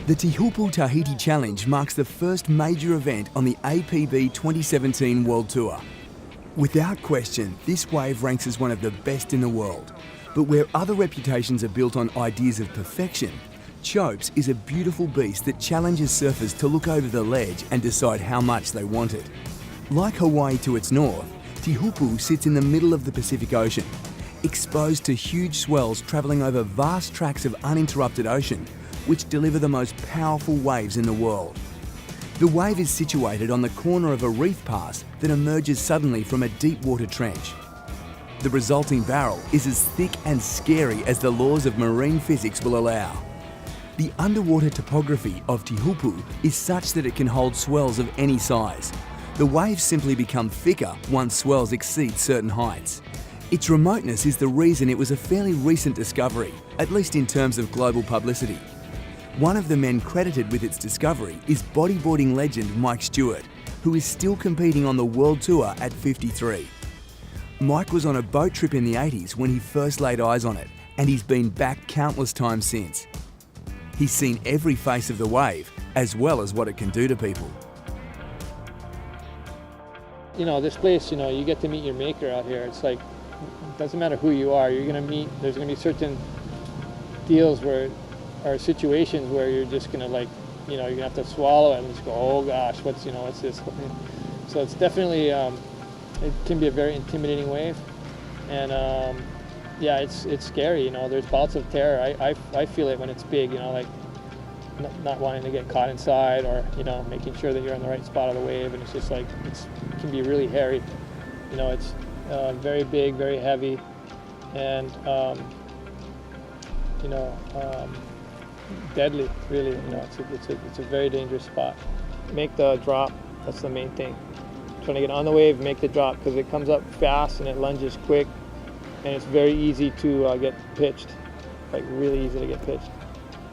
The Teahupoo Tahiti Challenge marks the first major event on the APB 2017 World Tour. Without question, this wave ranks as one of the best in the world. But where other reputations are built on ideas of perfection, Chopes is a beautiful beast that challenges surfers to look over the ledge and decide how much they want it. Like Hawaii to its north, Teahupoo sits in the middle of the Pacific Ocean, exposed to huge swells travelling over vast tracts of uninterrupted ocean, which deliver the most powerful waves in the world. The wave is situated on the corner of a reef pass that emerges suddenly from a deep water trench. The resulting barrel is as thick and scary as the laws of marine physics will allow. The underwater topography of Teahupoo is such that it can hold swells of any size. The waves simply become thicker once swells exceed certain heights. Its remoteness is the reason it was a fairly recent discovery, at least in terms of global publicity. One of the men credited with its discovery is bodyboarding legend Mike Stewart, who is still competing on the World Tour at 53. Mike was on a boat trip in the 80s when he first laid eyes on it, and he's been back countless times since. He's seen every face of the wave, as well as what it can do to people. You know, this place, you know, you get to meet your maker out here. It's like, it doesn't matter who you are, you're gonna meet, there's gonna be certain deals where, or situations where you're just gonna like, you know, you're gonna have to swallow it and just go, oh gosh, what's this? So it's definitely, it can be a very intimidating wave. And yeah, it's scary, you know, there's bouts of terror. I feel it when it's big, you know, like not wanting to get caught inside, or, you know, making sure that you're on the right spot of the wave. And it's just like, it can be really hairy. You know, it's very big, very heavy, and, you know, deadly, really. You know, it's a very dangerous spot. Make the drop, that's the main thing. Trying to get on the wave, make the drop, because it comes up fast and it lunges quick, and it's very easy to get pitched, like really easy to get pitched.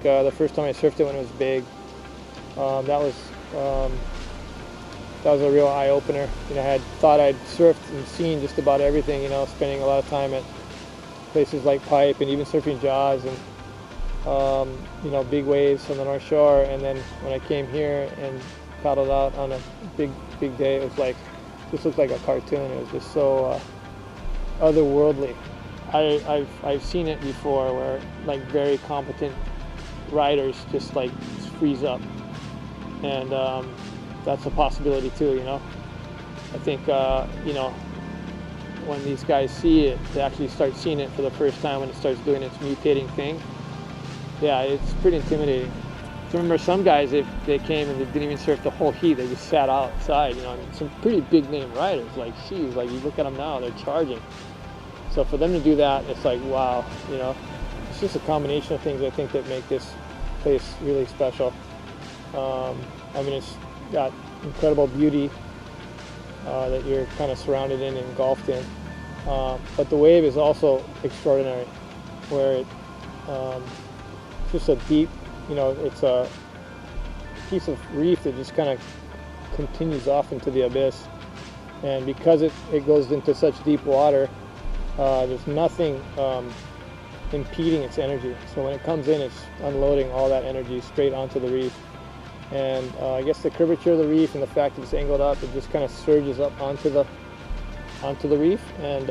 The first time I surfed it when it was big, that was a real eye-opener. You know, I had thought I'd surfed and seen just about everything, you know, spending a lot of time at places like Pipe and even surfing Jaws and you know, big waves on the North Shore. And then when I came here and paddled out on a big day, it was like, this looked like a cartoon. It was just so otherworldly. I've seen it before where like very competent riders just like freeze up, and that's a possibility too, you know. I think you know, when these guys see it, they actually start seeing it for the first time when it starts doing its mutating thing. Yeah, it's pretty intimidating. I remember some guys, they came and they didn't even surf the whole heat, they just sat outside, you know. And some pretty big name riders, like geez, like you look at them now, they're charging. So for them to do that, it's like, wow, you know. It's just a combination of things, I think, that make this place really special. I mean, it's got incredible beauty that you're kind of surrounded in and engulfed in. But the wave is also extraordinary, where it's just a deep, you know, it's a piece of reef that just kind of continues off into the abyss. And because it goes into such deep water, there's nothing impeding its energy. So when it comes in, it's unloading all that energy straight onto the reef. And I guess the curvature of the reef and the fact that it's angled up, it just kind of surges up onto the reef. And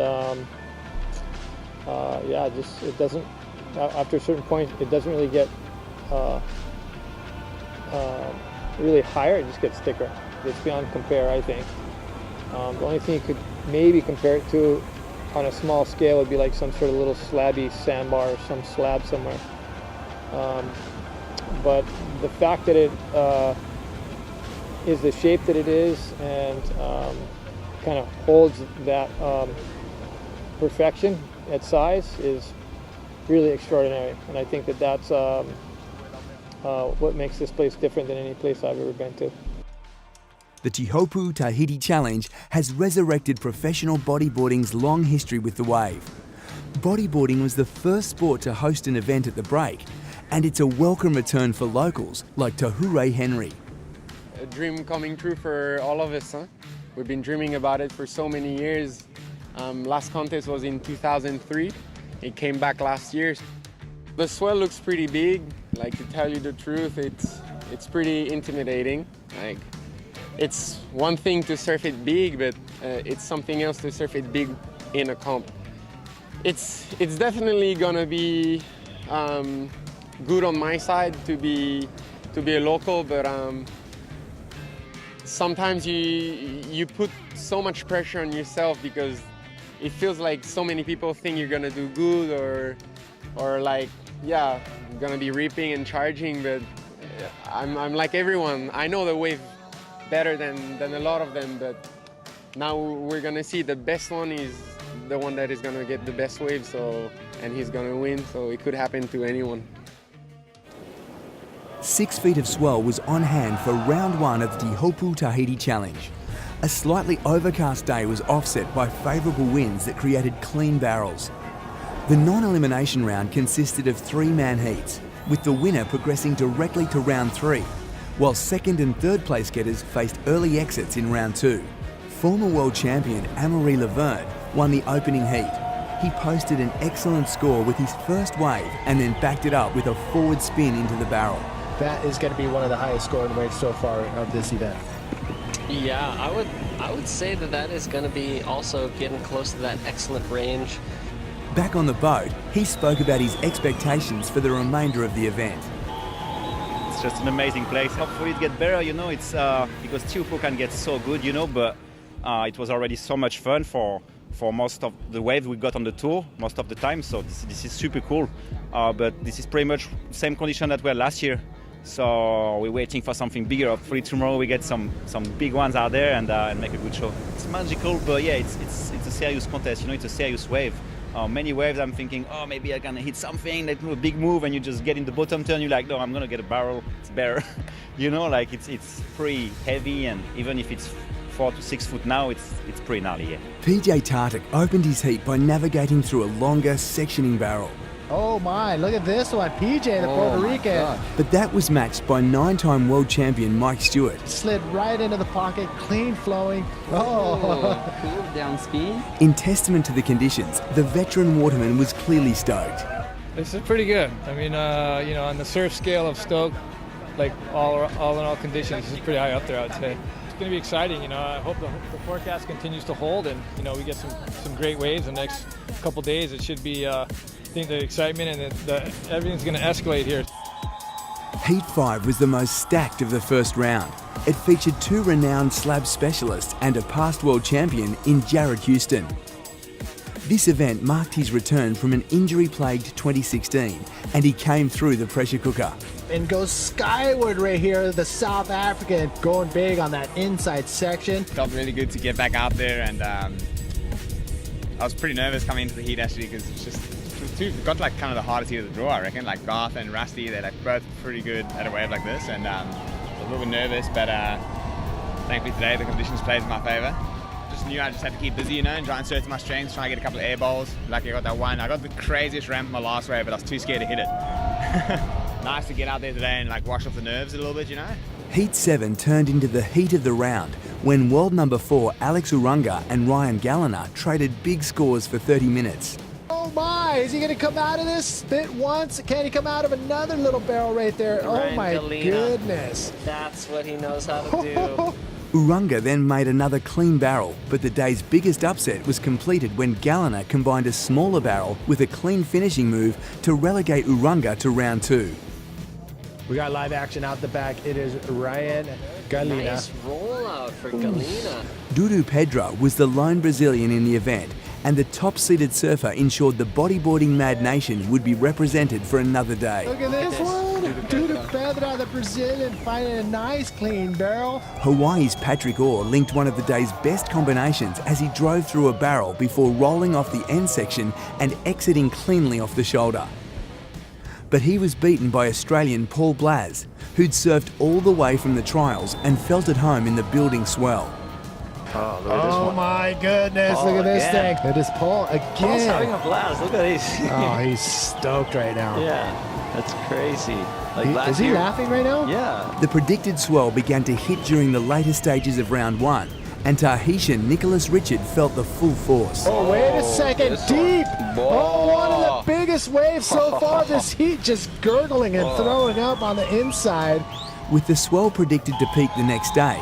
yeah, just it doesn't, after a certain point, it doesn't really get really higher, it just gets thicker. It's beyond compare, I think. The only thing you could maybe compare it to on a small scale would be like some sort of little slabby sandbar or some slab somewhere. But the fact that it is the shape that it is and kind of holds that perfection at size is really extraordinary. And I think that that's what makes this place different than any place I've ever been to. The Teahupoo Tahiti Challenge has resurrected professional bodyboarding's long history with the wave. Bodyboarding was the first sport to host an event at the break, and it's a welcome return for locals like Tahure Henry. A dream coming true for all of us, huh? We've been dreaming about it for so many years. Last contest was in 2003. It came back last year. The swell looks pretty big. Like, to tell you the truth, it's pretty intimidating. Like, it's one thing to surf it big, but it's something else to surf it big in a comp. It's definitely gonna be good on my side to be a local, but sometimes you put so much pressure on yourself because it feels like so many people think you're gonna do good or like, yeah, gonna be ripping and charging, but I'm like everyone. I know the wave better than a lot of them, but now we're gonna see the best one is the one that is gonna get the best wave, and he's gonna win, so it could happen to anyone. 6 feet of swell was on hand for round one of the Teahupoo Tahiti Challenge. A slightly overcast day was offset by favourable winds that created clean barrels. The non-elimination round consisted of 3-man heats, with the winner progressing directly to round 3, while second and third place getters faced early exits in round 2. Former world champion Amory Laverne won the opening heat. He posted an excellent score with his first wave and then backed it up with a forward spin into the barrel. That is going to be one of the highest scoring waves so far of this event. Yeah, I would say that is going to be also getting close to that excellent range. Back on the boat, he spoke about his expectations for the remainder of the event. It's just an amazing place. Hopefully it gets better, you know, it's because Teahupoo can get so good, you know, but it was already so much fun for most of the waves we got on the tour most of the time, so this is super cool. But this is pretty much the same condition that we had last year. So we're waiting for something bigger. Hopefully tomorrow we get some big ones out there and make a good show. It's magical, but yeah, it's a serious contest. You know, it's a serious wave. Many waves I'm thinking, oh, maybe I can hit something, like a big move, and you just get in the bottom turn. You're like, no, I'm gonna get a barrel. It's better. You know, like it's pretty heavy, and even if it's 4 to 6 foot now, it's pretty gnarly. Yeah. PJ Tartak opened his heat by navigating through a longer sectioning barrel. Oh my, look at this one, PJ, the Puerto Rican. But that was matched by 9-time world champion Mike Stewart. Slid right into the pocket, clean flowing. Oh. Cool, down speed. In testament to the conditions, the veteran waterman was clearly stoked. This is pretty good. I mean, you know, on the surf scale of stoked, like all in all conditions, this is pretty high up there, I would say. It's going to be exciting, you know. I hope the forecast continues to hold and, you know, we get some great waves the next couple days. It should be, I think the excitement and everything's going to escalate here. Heat 5 was the most stacked of the first round. It featured 2 renowned slab specialists and a past world champion in Jared Houston. This event marked his return from an injury-plagued 2016, and he came through the pressure cooker. And goes skyward right here, the South African going big on that inside section. Felt really good to get back out there, and I was pretty nervous coming into the heat actually, because it got like kind of the hardest heat of the draw, I reckon. Like Garth and Rusty, they're like both pretty good at a wave like this, and I was a little bit nervous, but thankfully today the conditions played in my favour. Just knew I just had to keep busy, you know, and try and search my strengths, try and get a couple of air balls. Lucky I got that one. I got the craziest ramp in my last wave, but I was too scared to hit it. Nice to get out there today and like wash off the nerves a little bit, you know. Heat 7 turned into the heat of the round when world number 4 Alex Oolonga and Ryan Galliner traded big scores for 30 minutes. Oh my, is he going to come out of this spit once? Can he come out of another little barrel right there? Ryan Oh my Gallina. goodness. That's what he knows how to do. Oolonga then made another clean barrel, but the day's biggest upset was completed when Galliner combined a smaller barrel with a clean finishing move to relegate Oolonga to round 2. We got live action out the back. It is Ryan Gallina. Nice rollout for Gallina. Dudu Pedro was the lone Brazilian in the event, and the top-seeded surfer ensured the bodyboarding Mad Nation would be represented for another day. Look at this one. Dudu Pedro, the Brazilian, finding a nice clean barrel. Hawaii's Patrick Orr linked one of the day's best combinations as he drove through a barrel before rolling off the end section and exiting cleanly off the shoulder. But he was beaten by Australian Paul Blaz, who'd surfed all the way from the trials and felt at home in the building swell. Oh, look at this Oh one. my goodness, Paul look at this again. thing. It is Paul Paul's having again. a blast. Look at this. Oh, he's stoked right now. Yeah, that's crazy. Like last Is he year, laughing right now? Yeah. The predicted swell began to hit during the later stages of round 1, and Tahitian Nicholas Richard felt the full force. Oh, wait a second. this one. Deep. Oh, one of the biggest wave so far this heat, just gurgling and throwing up on the inside. With the swell predicted to peak the next day,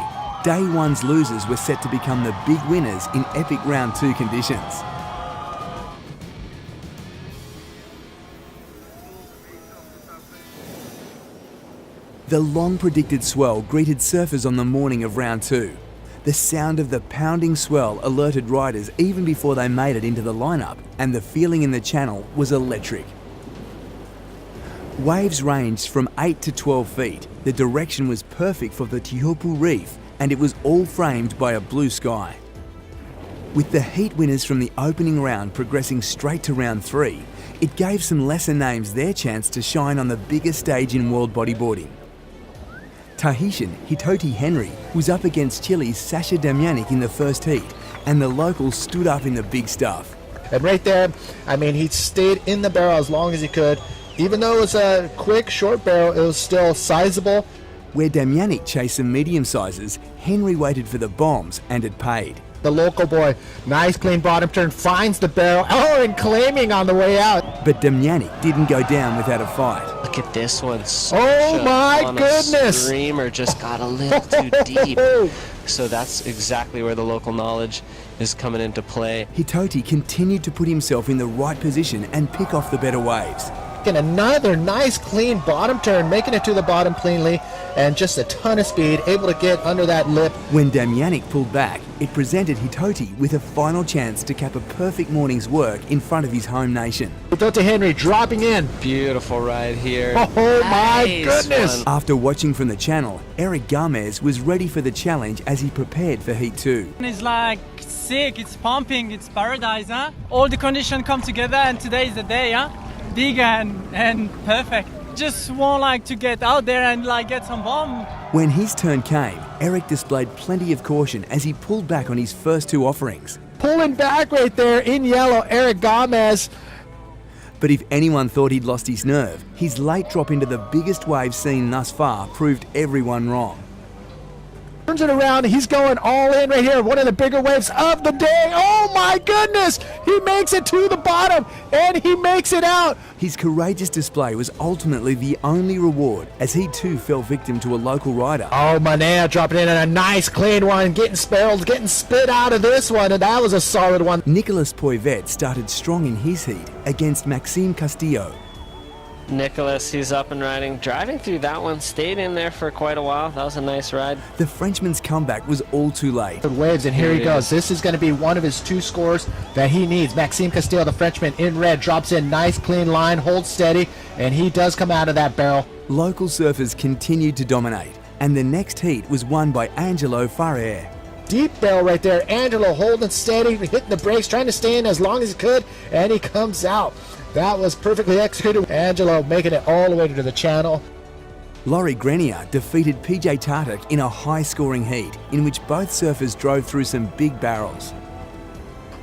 Day 1's losers were set to become the big winners in epic Round 2 conditions. The long-predicted swell greeted surfers on the morning of Round 2. The sound of the pounding swell alerted riders even before they made it into the lineup, and the feeling in the channel was electric. Waves ranged from 8 to 12 feet. The direction was perfect for the Teahupoo Reef, and it was all framed by a blue sky. With the heat winners from the opening round progressing straight to Round 3, it gave some lesser names their chance to shine on the biggest stage in world bodyboarding. Tahitian Hitoti Henry was up against Chile's Sasha Damjanic in the first heat, and the locals stood up in the big stuff. And right there, I mean, he stayed in the barrel as long as he could. Even though it was a quick, short barrel, it was still sizable. Where Damjanic chased some medium sizes, Henry waited for the bombs, and it paid. The local boy, nice clean bottom turn, finds the barrel, and claiming on the way out. But Damjanic didn't go down without a fight. Look at this one. Oh my goodness! Streamer just got a little too deep. So that's exactly where the local knowledge is coming into play. Hitoti continued to put himself in the right position and pick off the better waves. And another nice clean bottom turn, making it to the bottom cleanly, and just a ton of speed, able to get under that lip. When Damjanic pulled back, it presented Hitoti with a final chance to cap a perfect morning's work in front of his home nation. Hitoti Henry dropping in. Beautiful ride here. Oh my Nice goodness! one. After watching from the channel, Erik Gomez was ready for the challenge as he prepared for Heat 2. It's like sick, it's pumping, it's paradise, huh? All the conditions come together and today is the day, huh? Big and perfect. Just want to get out there and get some bomb. When his turn came, Erik displayed plenty of caution as he pulled back on his first two offerings. Pulling back right there in yellow, Erik Gomez. But if anyone thought he'd lost his nerve, his late drop into the biggest wave seen thus far proved everyone wrong. Turns it around, he's going all in right here. One of the bigger waves of the day. Oh my goodness! He makes it to the bottom and he makes it out. His courageous display was ultimately the only reward as he too fell victim to a local rider. Oh, Manea dropping in a nice clean one, getting spiraled, getting spit out of this one, and that was a solid one. Nicolas Poivet started strong in his heat against Maxime Castillo. Nicholas, he's up and riding. Driving through that one, stayed in there for quite a while. That was a nice ride. The Frenchman's comeback was all too late. The waves, and here he goes. This is going to be one of his two scores that he needs. Maxime Castillo, the Frenchman, in red, drops in, nice clean line, holds steady, and he does come out of that barrel. Local surfers continued to dominate, and the next heat was won by Angelo Farrer. Deep barrel right there. Angelo holding steady, hitting the brakes, trying to stay in as long as he could, and he comes out. That was perfectly executed. Angelo making it all the way to the channel. Laurie Grenier defeated PJ Tartak in a high-scoring heat in which both surfers drove through some big barrels.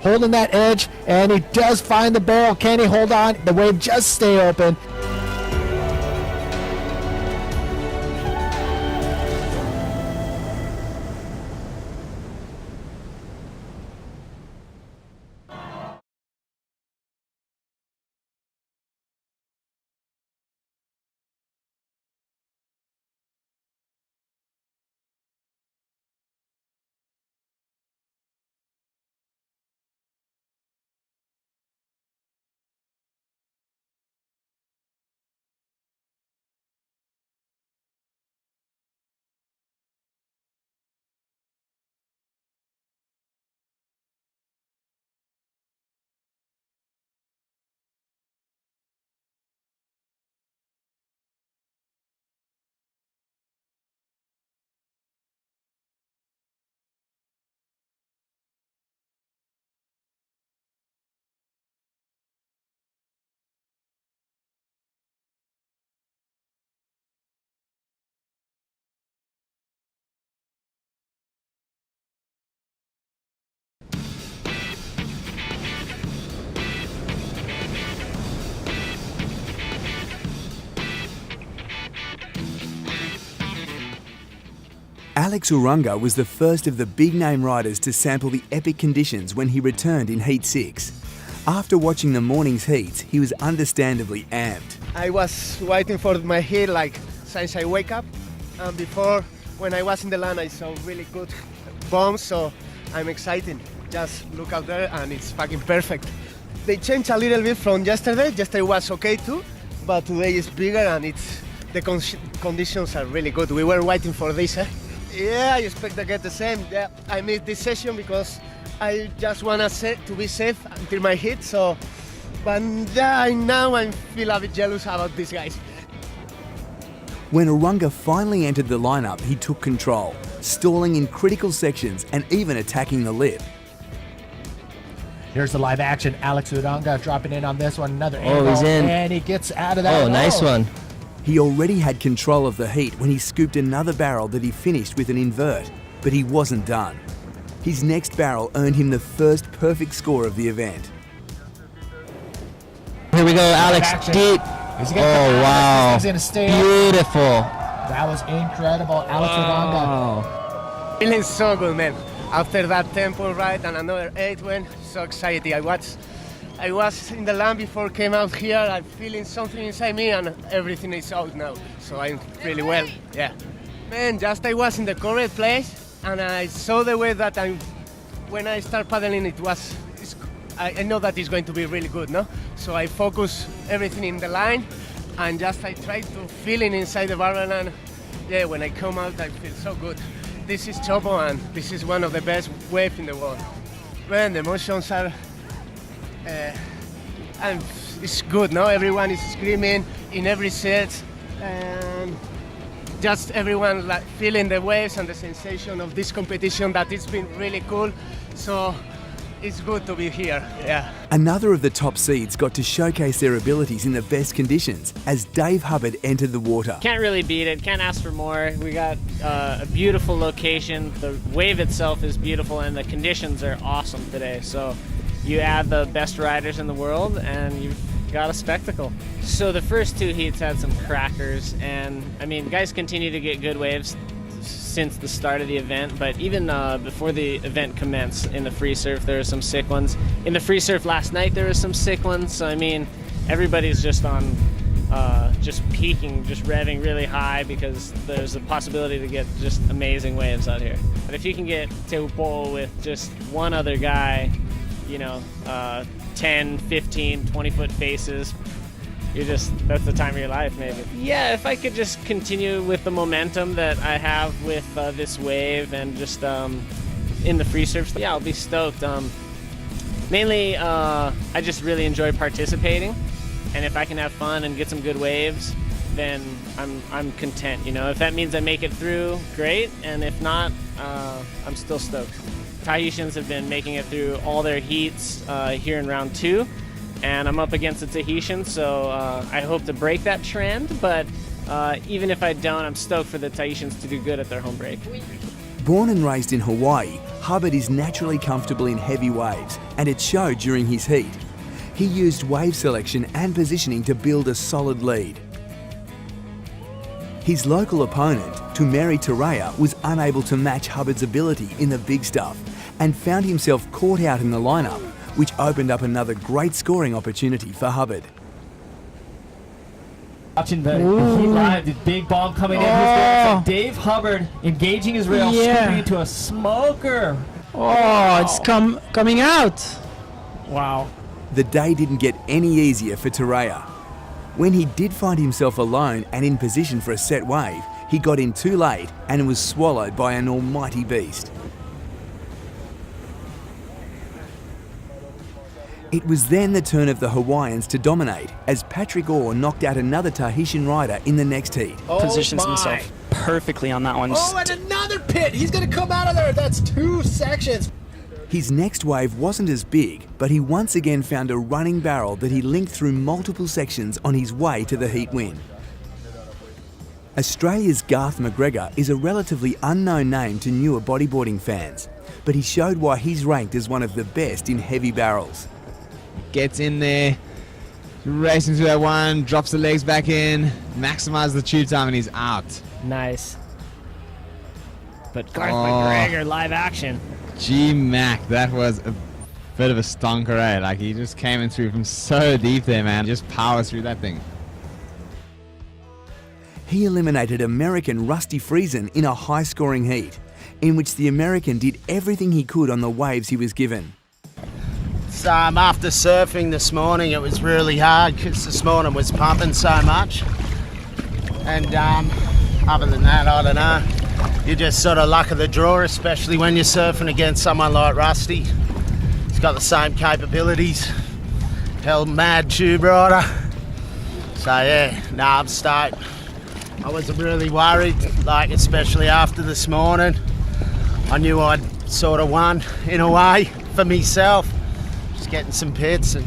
Holding that edge, and he does find the barrel. Can he hold on? The wave just stay open. Alex Oolonga was the first of the big-name riders to sample the epic conditions when he returned in Heat 6. After watching the morning's heats, he was understandably amped. I was waiting for my heat like since I wake up, and before when I was in the land I saw really good bombs, so I'm excited. Just look out there and it's fucking perfect. They changed a little bit from yesterday. Yesterday was okay too, but today is bigger and the conditions are really good. We were waiting for this. Yeah, I expect to get the same. Yeah, I missed this session because I just want to be safe until my hit. So, but yeah, now I feel a bit jealous about these guys. When Oolonga finally entered the lineup, he took control, stalling in critical sections and even attacking the lip. Here's the live action. Alex Oolonga dropping in on this one. Another Oh, he's in. and he gets out of that. Oh, nice one. He already had control of the heat when he scooped another barrel that he finished with an invert, but he wasn't done. His next barrel earned him the first perfect score of the event. Here we go, Alex. Deep. Oh, wow. He's gonna stay up. Beautiful. That was incredible. Alex Oolonga. Feeling so good, man. After that tempo ride and another 8 win, so excited. I was in the land before came out here. I'm feeling something inside me and everything is out now. So I'm really well. Yeah. Man, just I was in the correct place and I saw the way that when I start paddling I know that it's going to be really good, no? So I focus everything in the line and just I try to feel it inside the barrel and yeah, when I come out I feel so good. This is Teahupoo and this is one of the best waves in the world. Man, the emotions are, and it's good, no? Everyone is screaming in every set and just everyone like feeling the waves and the sensation of this competition that it's been really cool. So it's good to be here, yeah. Another of the top seeds got to showcase their abilities in the best conditions as Dave Hubbard entered the water. Can't really beat it, can't ask for more. We got a beautiful location, the wave itself is beautiful and the conditions are awesome today. So you add the best riders in the world and you've got a spectacle. So the first 2 heats had some crackers and I mean guys continue to get good waves since the start of the event, but even before the event commenced in the free surf there were some sick ones. In the free surf last night there were some sick ones, so I mean everybody's just on just peaking, just revving really high because there's a possibility to get just amazing waves out here. But if you can get Teahupoo with just one other guy, you know, 10, 15, 20 foot faces, that's the time of your life, maybe. Yeah, if I could just continue with the momentum that I have with this wave and just in the free surf, yeah, I'll be stoked. Mainly, I just really enjoy participating, and if I can have fun and get some good waves, then I'm content. You know, if that means I make it through, great, and if not, I'm still stoked. Tahitians have been making it through all their heats here in round 2. And I'm up against the Tahitians, so I hope to break that trend, but even if I don't, I'm stoked for the Tahitians to do good at their home break. Born and raised in Hawaii, Hubbard is naturally comfortable in heavy waves, and it showed during his heat. He used wave selection and positioning to build a solid lead. His local opponent, Tumeri Teahupoo, was unable to match Hubbard's ability in the big stuff and found himself caught out in the lineup, which opened up another great scoring opportunity for Hubbard. Watching the heat live, the big bomb coming in. So Dave Hubbard engaging his rail, scooping into a smoker. Oh, it's coming out. Wow. The day didn't get any easier for Teahupoo. When he did find himself alone and in position for a set wave, he got in too late and was swallowed by an almighty beast. It was then the turn of the Hawaiians to dominate as Patrick Orr knocked out another Tahitian rider in the next heat. Positions himself perfectly on that one. Oh, and another pit! He's gonna come out of there! That's 2 sections! His next wave wasn't as big, but he once again found a running barrel that he linked through multiple sections on his way to the heat win. Australia's Garth Mcgregor is a relatively unknown name to newer bodyboarding fans, but he showed why he's ranked as one of the best in heavy barrels. Gets in there, racing through that one, drops the legs back in, maximizes the tube time, and he's out. Nice. But Garth Mcgregor, live action. G-Mac, that was a bit of a stonker, eh? Like, he just came in through from so deep there, man. Just powers through that thing. He eliminated American Rusty Friesen in a high-scoring heat, in which the American did everything he could on the waves he was given. So after surfing this morning, it was really hard because this morning was pumping so much. And other than that, I don't know. You're just sort of luck of the draw, especially when you're surfing against someone like Rusty. He's got the same capabilities. Hell, mad tube rider. So yeah, nah, I'm stoked. I wasn't really worried, like especially after this morning. I knew I'd sort of won in a way for myself. Just getting some pits and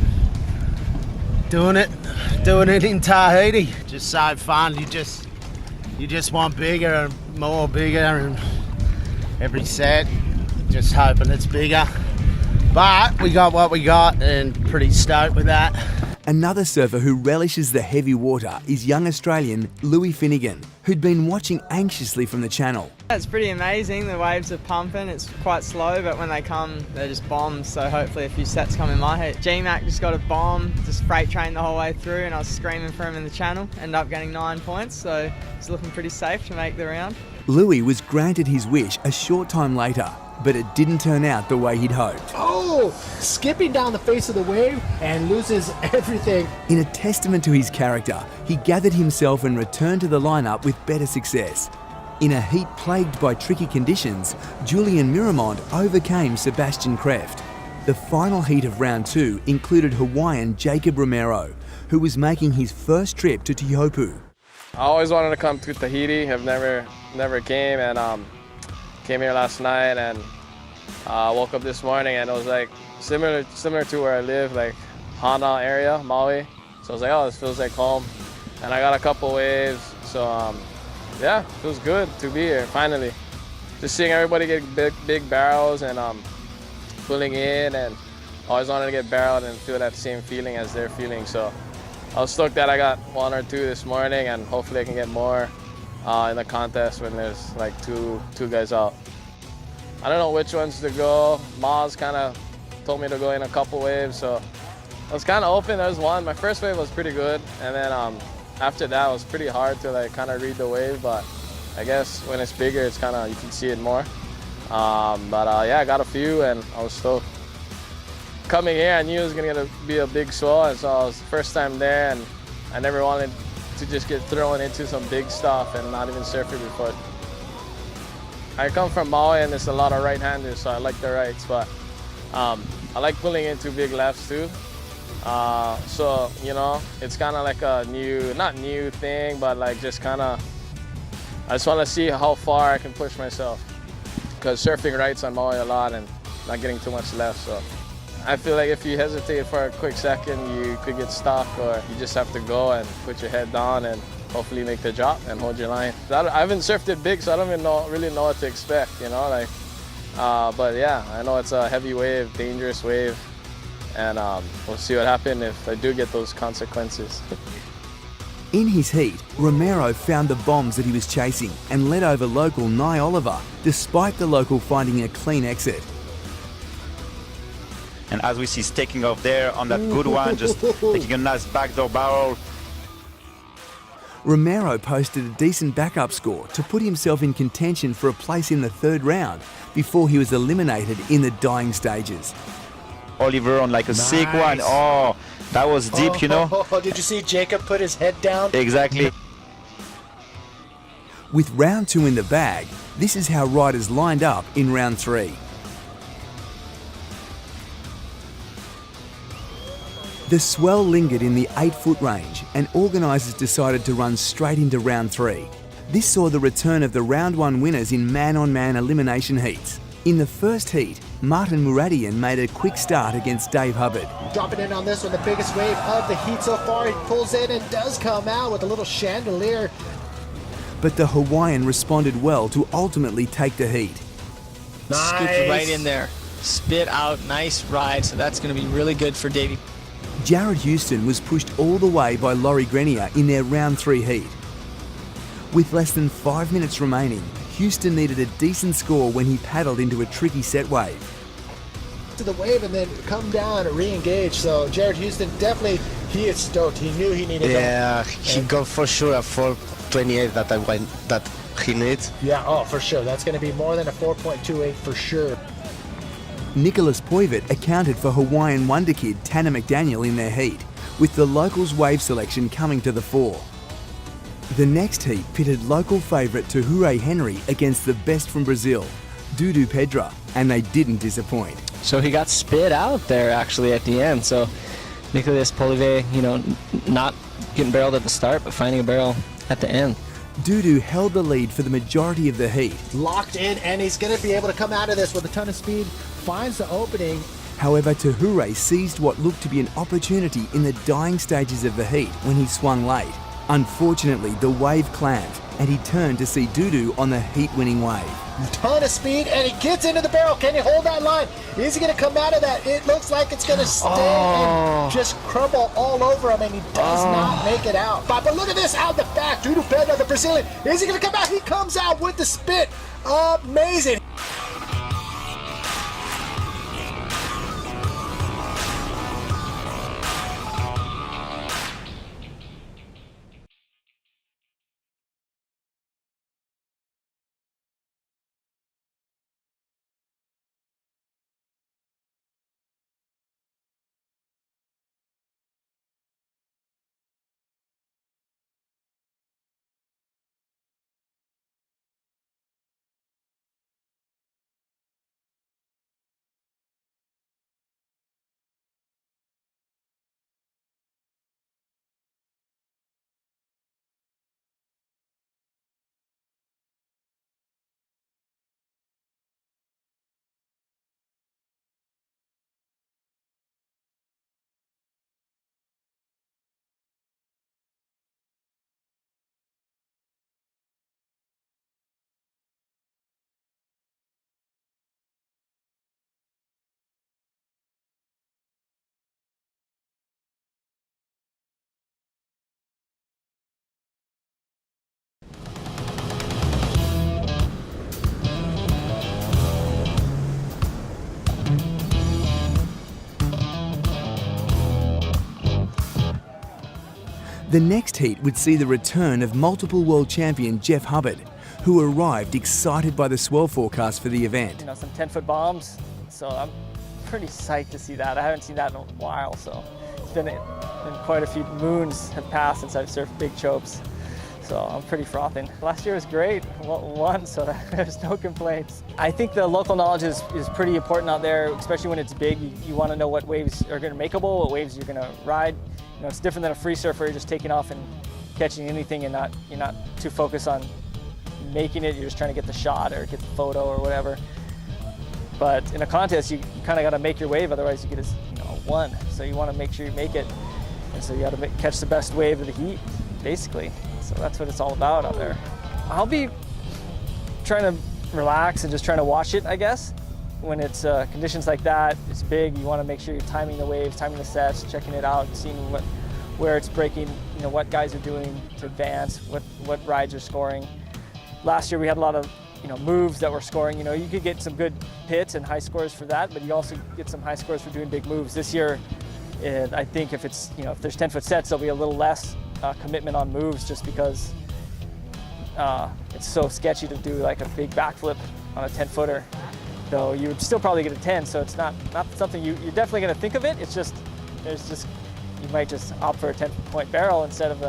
doing it in Tahiti. Just so fun. You just want bigger and more bigger, and every set, just hoping it's bigger. But we got what we got, and pretty stoked with that. Another surfer who relishes the heavy water is young Australian Louis Finnegan, who'd been watching anxiously from the channel. It's pretty amazing. The waves are pumping. It's quite slow, but when they come, they're just bombs. So hopefully a few sets come in my head. G-Mac just got a bomb, just freight trained the whole way through, and I was screaming for him in the channel. Ended up getting 9 points, so it's looking pretty safe to make the round. Louis was granted his wish a short time later, but it didn't turn out the way he'd hoped. Oh, skipping down the face of the wave and loses everything. In a testament to his character, he gathered himself and returned to the lineup with better success. In a heat plagued by tricky conditions, Julian Miramont overcame Sebastian Kreft. The final heat of round 2 included Hawaiian Jacob Romero, who was making his first trip to Teahupoo. I always wanted to come to Tahiti. I've never came, and came here last night, and woke up this morning, and it was like similar to where I live, like Hana area, Maui. So I was like, oh, this feels like home. And I got a couple waves, so yeah, it feels good to be here finally. Just seeing everybody get big barrels and pulling in, and I always wanted to get barreled and feel that same feeling as they're feeling. So I was stoked that I got 1 or 2 this morning, and hopefully I can get more in the contest when there's like two guys out. I don't know which ones to go. Maz kind of told me to go in a couple waves, so I was kind of open. There was one. My first wave was pretty good, and then after that it was pretty hard to like kind of read the wave, but I guess when it's bigger, it's kind of, you can see it more. Yeah, I got a few, and I was stoked. Coming here, I knew it was gonna be a big swell, and so it was the first time there, and I never wanted to just get thrown into some big stuff and not even surf it before. I come from Maui, and there's a lot of right-handers, so I like the rights, but I like pulling into big lefts too. So, you know, it's kind of like a not new thing, but like just kind of, I just want to see how far I can push myself, because surfing rights on Maui a lot and not getting too much left. So I feel like if you hesitate for a quick second, you could get stuck, or you just have to go and put your head down and hopefully make the drop and hold your line. I haven't surfed it big, so I don't even really know what to expect, you know, like. But yeah, I know it's a heavy wave, dangerous wave, and we'll see what happens if I do get those consequences. In his heat, Romero found the bombs that he was chasing and led over local Nye Oliver, despite the local finding a clean exit. And as we see, he's taking off there on that good one, just taking a nice backdoor barrel. Romero posted a decent backup score to put himself in contention for a place in the 3rd round before he was eliminated in the dying stages. Oliver on like a sick one. Oh, that was deep, you know. Did you see Jacob put his head down? Exactly. With round 2 in the bag, this is how riders lined up in round 3. The swell lingered in the 8-foot range, and organisers decided to run straight into round 3. This saw the return of the round 1 winners in man-on-man elimination heats. In the first heat, Martin Muradian made a quick start against Dave Hubbard. Dropping in on this one, the biggest wave of the heat so far. He pulls in and does come out with a little chandelier. But the Hawaiian responded well to ultimately take the heat. Nice. Scooped right in there. Spit out, nice ride, so that's going to be really good for Davey. Jared Houston was pushed all the way by Laurie Grenier in their round 3 heat. With less than 5 minutes remaining, Houston needed a decent score when he paddled into a tricky set wave. to the wave and then come down and re-engage. So Jared Houston, definitely, he is stoked. He knew he needed that. He got for sure a 4.28 that he needs. Yeah, oh, for sure. That's going to be more than a 4.28 for sure. Nicholas Poivert accounted for Hawaiian wonder kid Tanner McDaniel in their heat, with the locals' wave selection coming to the fore. The next heat pitted local favourite Teahupoo Henry against the best from Brazil, Dudu Pedra, and they didn't disappoint. So he got spit out there actually at the end. So Nicholas Poivert, not getting barreled at the start, but finding a barrel at the end. Dudu held the lead for the majority of the heat. Locked in, and he's going to be able to come out of this with a ton of speed, finds the opening. However, Teahupoo seized what looked to be an opportunity in the dying stages of the heat when he swung late. Unfortunately, the wave clamped, and he turned to see Dudu on the heat-winning wave. Ton of speed, and he gets into the barrel. Can he hold that line? Is he going to come out of that? It looks like it's going to stay and just crumble all over him, and he does not make it out. But look at this out the back. Dudu Pedra, the Brazilian. Is he going to come out? He comes out with the spit. Amazing. The next heat would see the return of multiple world champion Jeff Hubbard, who arrived excited by the swell forecast for the event. Some 10-foot bombs, so I'm pretty psyched to see that. I haven't seen that in a while, so it's been quite a few moons have passed since I've surfed big chopes, so I'm pretty frothing. Last year was great, won, so there's no complaints. I think the local knowledge is pretty important out there, especially when it's big. You want to know what waves are going to makeable, what waves you're going to ride. It's different than a free surfer. You're just taking off and catching anything, and you're not too focused on making it. You're just trying to get the shot or get the photo or whatever. But in a contest, you kind of got to make your wave, otherwise you get a 1. So you want to make sure you make it, and so you got to catch the best wave of the heat, basically. So that's what it's all about out there. I'll be trying to relax and just trying to watch it, I guess. When it's conditions like that, it's big, you want to make sure you're timing the waves, timing the sets, checking it out, seeing where it's breaking, what guys are doing to advance, what rides are scoring. Last year we had a lot of moves that were scoring. You could get some good hits and high scores for that, but you also get some high scores for doing big moves. This year, I think if it's if there's 10-foot sets, there'll be a little less commitment on moves, just because it's so sketchy to do like a big backflip on a 10-footer. Though you would still probably get a 10, so it's not something you're definitely going to think of it. It's just you might just opt for a 10-point barrel instead of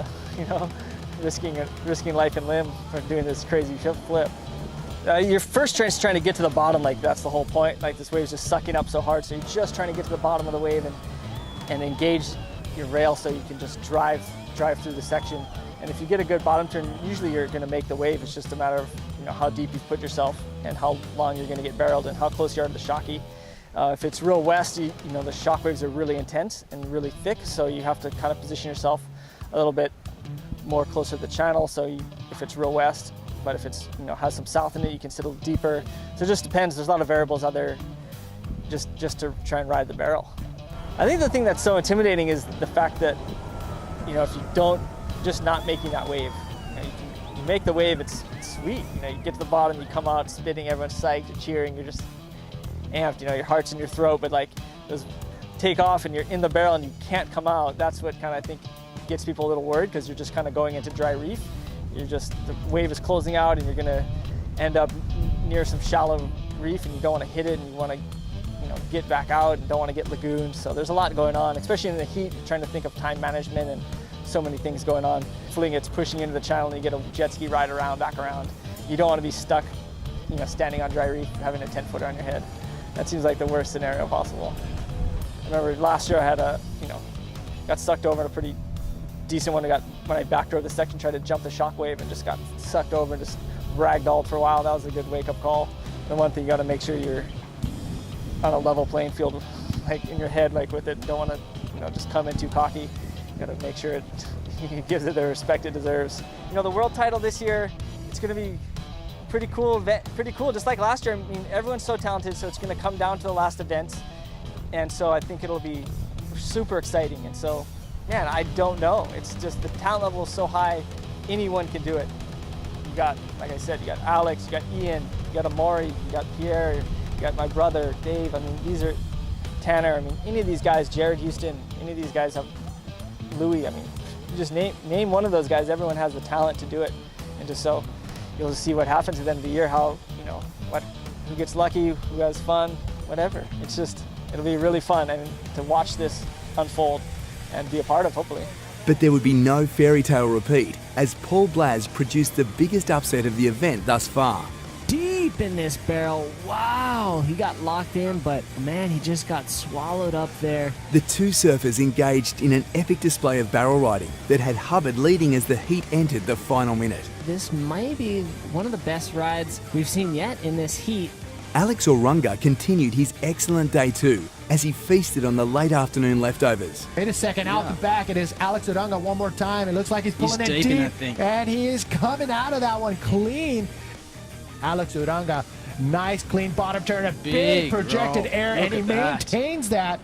risking life and limb for doing this crazy flip. Your first train's trying to get to the bottom, like that's the whole point. Like this wave's just sucking up so hard, so you're just trying to get to the bottom of the wave and engage your rail so you can just drive through the section. And if you get a good bottom turn, usually you're going to make the wave. It's just a matter of how deep you've put yourself and how long you're going to get barreled and how close you are to the shocky. If it's real west, the shock waves are really intense and really thick, so you have to kind of position yourself a little bit more closer to the channel. So if it's real west, but if it's has some south in it, you can sit a little deeper. So it just depends. There's a lot of variables out there just to try and ride the barrel. I think the thing that's so intimidating is the fact that if you don't, just not making that wave. You make the wave, it's sweet. You get to the bottom, you come out spitting, everyone's psyched, you're cheering, amped, you know, your heart's in your throat, but like those take off and you're in the barrel and you can't come out. That's what kind of I think gets people a little worried, because you're just kind of going into dry reef. The wave is closing out and you're gonna end up near some shallow reef and you don't want to hit it and you want to, you know, get back out and don't want to get lagoons. So there's a lot going on, especially in the heat, you're trying to think of time management and so many things going on. Fling, it's pushing into the channel and you get a jet ski ride around, back around. You don't want to be stuck, you know, standing on dry reef, having a 10-footer on your head. That seems like the worst scenario possible. I remember last year I had got sucked over in a pretty decent one. When I backdrove the section, tried to jump the shockwave and just got sucked over and just ragdolled for a while. That was a good wake-up call. The one thing you got to make sure you're on a level playing field, like in your head, like with it. Don't want to, you know, just come in too cocky. You got to make sure it gives it the respect it deserves. You know, the world title this year, it's going to be pretty cool event, pretty cool. Just like last year, I mean, everyone's so talented, so it's going to come down to the last events, and so I think it'll be super exciting. And so, man, I don't know. It's just the talent level is so high, anyone can do it. You got, like I said, you got Alex, you got Ian, you got Amaury, you got Pierre, you got my brother Dave. I mean, these are Tanner. I mean, any of these guys, Jared Houston, any of these guys have Louis. I mean, you just name one of those guys. Everyone has the talent to do it, and just so you'll see what happens at the end of the year. How, you know, who gets lucky, who has fun, whatever. It's just, it'll be really fun and to watch this unfold and be a part of, hopefully. But there would be no fairy tale repeat, as Paul Blaz produced the biggest upset of the event thus far. Deep in this barrel. Wow, he got locked in, but man, he just got swallowed up there. The two surfers engaged in an epic display of barrel riding that had Hubbard leading as the heat entered the final minute. This might be one of the best rides we've seen yet in this heat. Alex Oolonga continued his excellent day two as he feasted on the late afternoon leftovers. Wait a second, out the back, it is Alex Oolonga one more time. It looks like he's pulling it deep, and he is coming out of that one clean. Alex Oolonga, nice clean bottom turn, a big projected air, and he maintains that.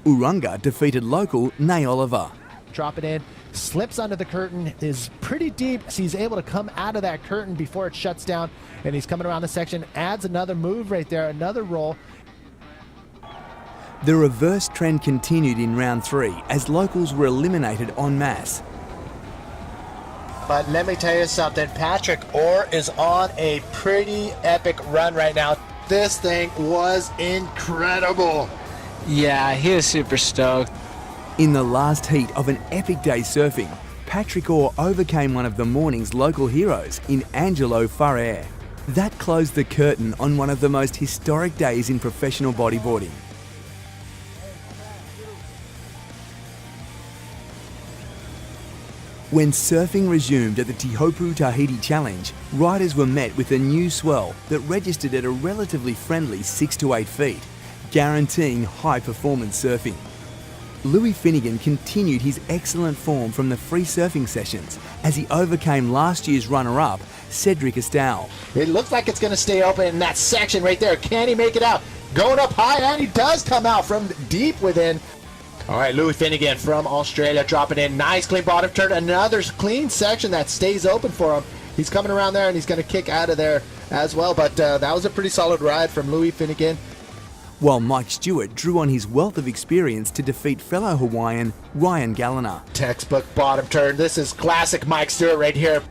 Oolonga defeated local Nay Oliver. Drop it in, slips under the curtain, is pretty deep, so he's able to come out of that curtain before it shuts down, and he's coming around the section, adds another move right there, another roll. The reverse trend continued in round three as locals were eliminated en masse. But let me tell you something, Patrick Orr is on a pretty epic run right now. This thing was incredible. Yeah, he was super stoked. In the last heat of an epic day surfing, Patrick Orr overcame one of the morning's local heroes in Angelo Farrer. That closed the curtain on one of the most historic days in professional bodyboarding. When surfing resumed at the Teahupoo Tahiti Challenge, riders were met with a new swell that registered at a relatively friendly 6 to 8 feet, guaranteeing high performance surfing. Louis Finnegan continued his excellent form from the free surfing sessions as he overcame last year's runner-up, Cedric Estal. It looks like it's going to stay open in that section right there. Can he make it out? Going up high, and he does come out from deep within. All right, Louis Finnegan from Australia dropping in. Nice clean bottom turn. Another clean section that stays open for him. He's coming around there, and he's going to kick out of there as well. But that was a pretty solid ride from Louis Finnegan. While Mike Stewart drew on his wealth of experience to defeat fellow Hawaiian Ryan Galliner. Textbook bottom turn. This is classic Mike Stewart right here.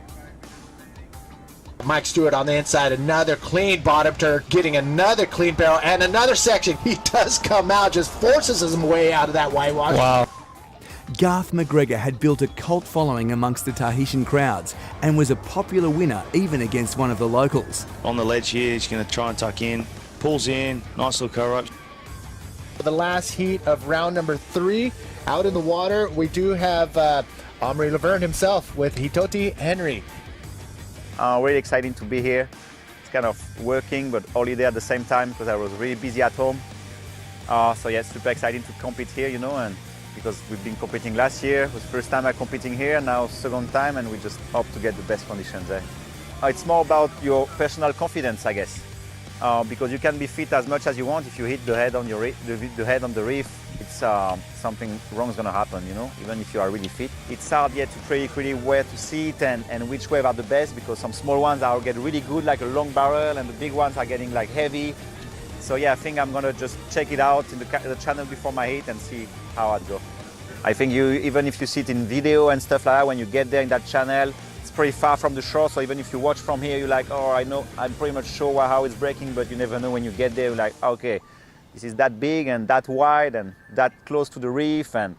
Mike Stewart on the inside, another clean bottom turn, getting another clean barrel and another section. He does come out, just forces his way out of that whitewash. Wow. Garth McGregor had built a cult following amongst the Tahitian crowds and was a popular winner even against one of the locals. On the ledge here, he's going to try and tuck in, pulls in, nice little co-rope. For the last heat of round number 3, out in the water, we do have Omri Laverne himself with Hitoti Henry. Really exciting to be here. It's kind of working, but holiday at the same time because I was really busy at home. So yeah, it's super exciting to compete here, you know, and because we've been competing last year. It was the first time I'm competing here, now second time, and we just hope to get the best conditions there. It's more about your personal confidence, I guess, because you can be fit as much as you want. If you hit the head on the head on the reef, it's something wrong is going to happen, you know, even if you are really fit. It's hard yet to predict really where to sit and which wave are the best, because some small ones are get really good, like a long barrel, and the big ones are getting like heavy. So yeah, I think I'm gonna just check it out in the channel before my heat and see how I'd go. I think even if you see it in video and stuff like that, when you get there in that channel, it's pretty far from the shore. So even if you watch from here, you're like, oh, I know, I'm pretty much sure how it's breaking, but you never know when you get there. You're like, okay, this is that big and that wide and that close to the reef, and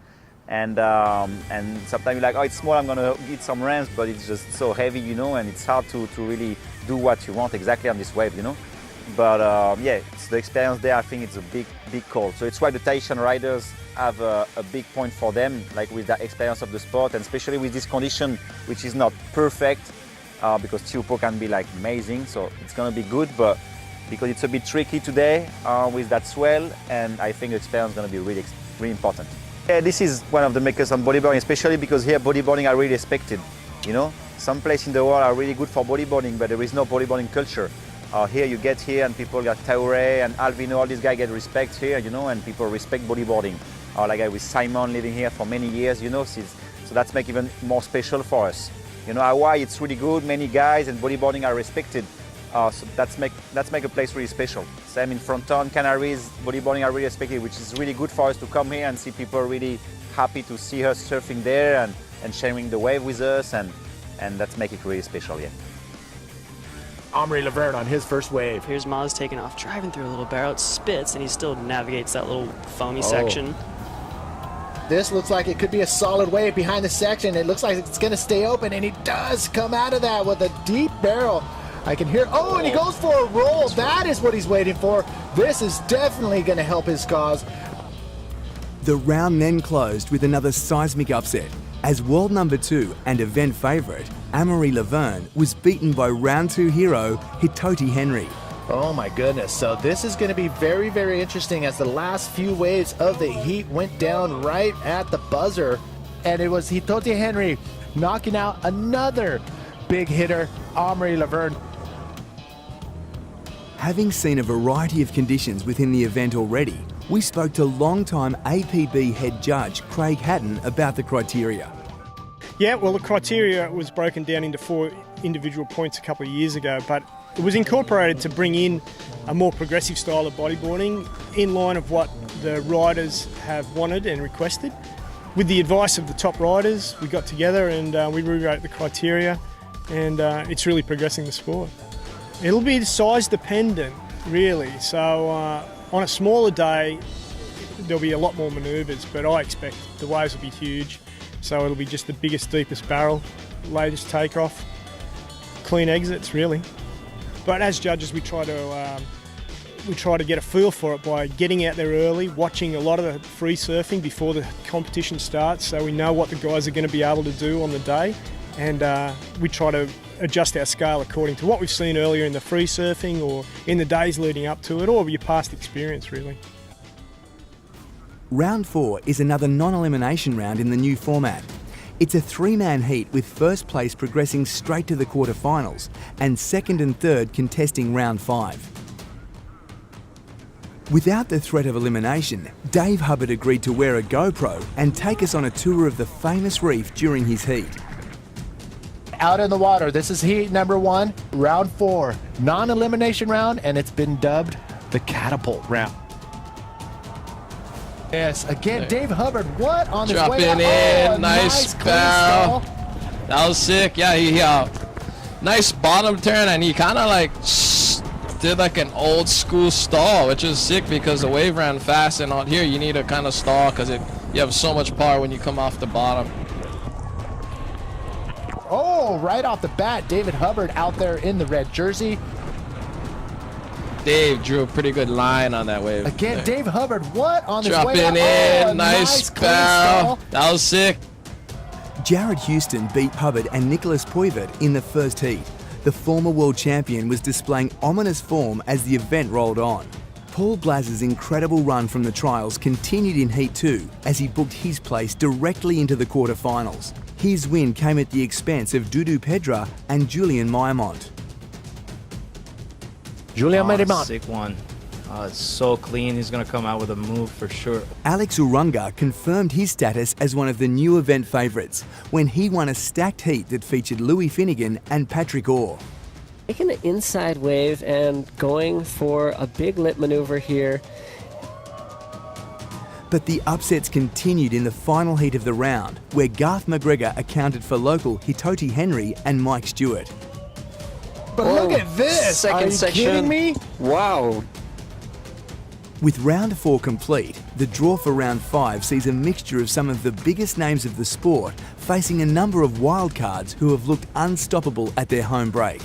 sometimes you're like, oh, it's small, I'm gonna get some ramps, but it's just so heavy, you know, and it's hard to really do what you want exactly on this wave, you know. But yeah, it's the experience there. I think it's a big call. So it's why the Tahitian riders have a big point for them, like with that experience of the sport, and especially with this condition, which is not perfect, because Teahupoo can be like amazing. So it's gonna be good, but because it's a bit tricky today with that swell, and I think the experience is gonna be really important. Yeah, this is one of the makers on bodyboarding, especially because here bodyboarding are really respected. You know, some places in the world are really good for bodyboarding, but there is no bodyboarding culture. Here you get here and people got Taure and Alvino, all these guys get respect here, you know, and people respect bodyboarding. Like with Simon living here for many years, you know, so that's make even more special for us. You know, Hawaii, it's really good, many guys and bodyboarding are respected. So that's make a place really special. Same in Fronton, Canaries, bodyboarding are really respected, which is really good for us to come here and see people really happy to see us surfing there and sharing the wave with us, and that's make it really special, yeah. Omri Laverne on his first wave. Here's Maz taking off, driving through a little barrel. It spits, and he still navigates that little foamy section. This looks like it could be a solid wave behind the section. It looks like it's going to stay open, and he does come out of that with a deep barrel. I can hear, and he goes for a roll. That is what he's waiting for. This is definitely going to help his cause. The round then closed with another seismic upset, as world number 2 and event favourite, Amory Laverne, was beaten by round 2 hero, Hitoti Henry. Oh my goodness, so this is going to be very, very interesting, as the last few waves of the heat went down right at the buzzer, and it was Hitoti Henry knocking out another big hitter, Amory Laverne. Having seen a variety of conditions within the event already, we spoke to long-time APB head judge Craig Hatton about the criteria. Yeah, well, the criteria was broken down into 4 individual points a couple of years ago, but it was incorporated to bring in a more progressive style of bodyboarding in line of what the riders have wanted and requested. With the advice of the top riders, we got together and we rewrote the criteria, and it's really progressing the sport. It'll be size dependent, really. So on a smaller day, there'll be a lot more manoeuvres, but I expect the waves will be huge. So it'll be just the biggest, deepest barrel, latest takeoff, clean exits, really. But as judges, we try to get a feel for it by getting out there early, watching a lot of the free surfing before the competition starts, so we know what the guys are going to be able to do on the day, and we try to adjust our scale according to what we've seen earlier in the free surfing or in the days leading up to it, or your past experience, really. Round 4 is another non-elimination round in the new format. It's a 3-man heat with first place progressing straight to the quarterfinals and second and third contesting round 5. Without the threat of elimination, Dave Hubbard agreed to wear a GoPro and take us on a tour of the famous reef during his heat. Out in the water, this is heat number 1, round 4, non-elimination round, and it's been dubbed the catapult round. Yes, again, Dave Hubbard, what on this way? Dropping in, nice barrel. That was sick. Yeah, he nice bottom turn, and he kind of like did like an old school stall, which is sick because the wave ran fast, and out here you need to kind of stall because you have so much power when you come off the bottom. Oh, right off the bat, David Hubbard out there in the red jersey. Dave drew a pretty good line on that wave. Again, there. Dave Hubbard, what on this way? Dropping in, nice barrel. That was sick. Jared Houston beat Hubbard and Nicholas Poivert in the first heat. The former world champion was displaying ominous form as the event rolled on. Paul Blaz's incredible run from the trials continued in Heat 2 as he booked his place directly into the quarterfinals. His win came at the expense of Dudu Pedra and Julian Miramont. Julian Miramont. Sick one. It's so clean. He's going to come out with a move for sure. Alex Oolonga confirmed his status as one of the new event favourites when he won a stacked heat that featured Louis Finnegan and Patrick Orr. Taking an inside wave and going for a big lip maneuver here. But the upsets continued in the final heat of the round, where Garth Mcgregor accounted for local Hitoti Henry and Mike Stewart. But look at this! Are you kidding me? Wow. With round 4 complete, the draw for round 5 sees a mixture of some of the biggest names of the sport facing a number of wildcards who have looked unstoppable at their home break.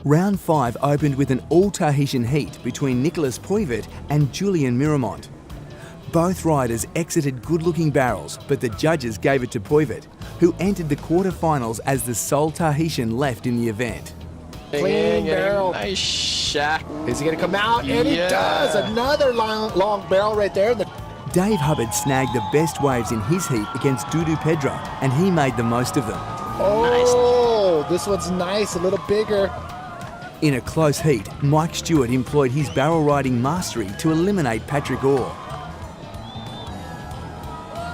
Round 5 opened with an all-Tahitian heat between Nicholas Poivit and Julian Miramont. Both riders exited good-looking barrels, but the judges gave it to Poivit, who entered the quarterfinals as the sole Tahitian left in the event. Clean barrel. Nice shot. Is he going to come out? And he does. Another long barrel right there. Dave Hubbard snagged the best waves in his heat against Dudu Pedro, and he made the most of them. Oh, this one's nice, a little bigger. In a close heat, Mike Stewart employed his barrel riding mastery to eliminate Patrick Orr.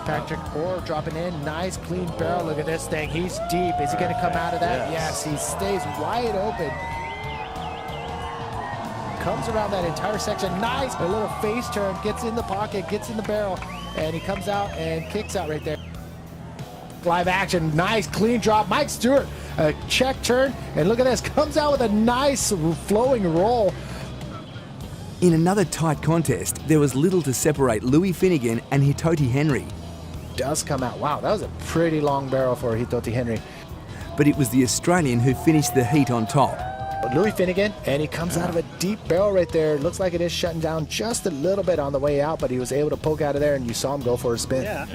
Patrick Orr dropping in, nice clean barrel. Look at this thing, he's deep. Is he going to come out of that? Yes, he stays wide open. Comes around that entire section, nice. A little face turn, gets in the pocket, gets in the barrel, and he comes out and kicks out right there. Live action, nice clean drop. Mike Stewart, a check turn, and look at this, comes out with a nice flowing roll. In another tight contest, there was little to separate Louis Finnegan and Hitoti Henry. Does come out, wow, that was a pretty long barrel for Hitoti Henry. But it was the Australian who finished the heat on top. Louis Finnegan, and he comes out of a deep barrel right there. Looks like it is shutting down just a little bit on the way out, but he was able to poke out of there, and you saw him go for a spin. Yeah.